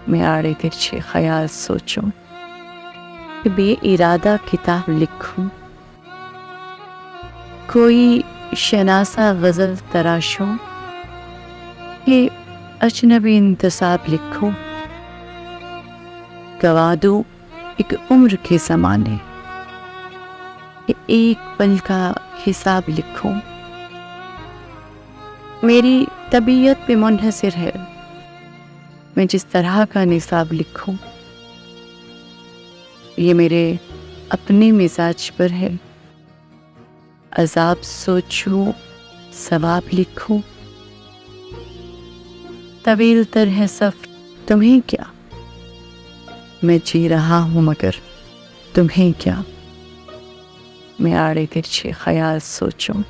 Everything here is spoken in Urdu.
میں آڑے ترچھے خیال سوچوں کہ بے ارادہ کتاب لکھوں، کوئی شناسا غزل تراشوں کہ اجنبی انتصاب لکھوں، گوا دوں ایک عمر کے زمانے کہ ایک پل کا حساب لکھوں۔ میری طبیعت پہ منحصر ہے میں جس طرح کا نصاب لکھوں، یہ میرے اپنے مزاج پر ہے، عذاب سوچوں ثواب لکھوں، طویل تر ہے سفر تمہیں کیا، میں جی رہا ہوں مگر تمہیں کیا، میں آڑے ترچھے خیال سوچوں۔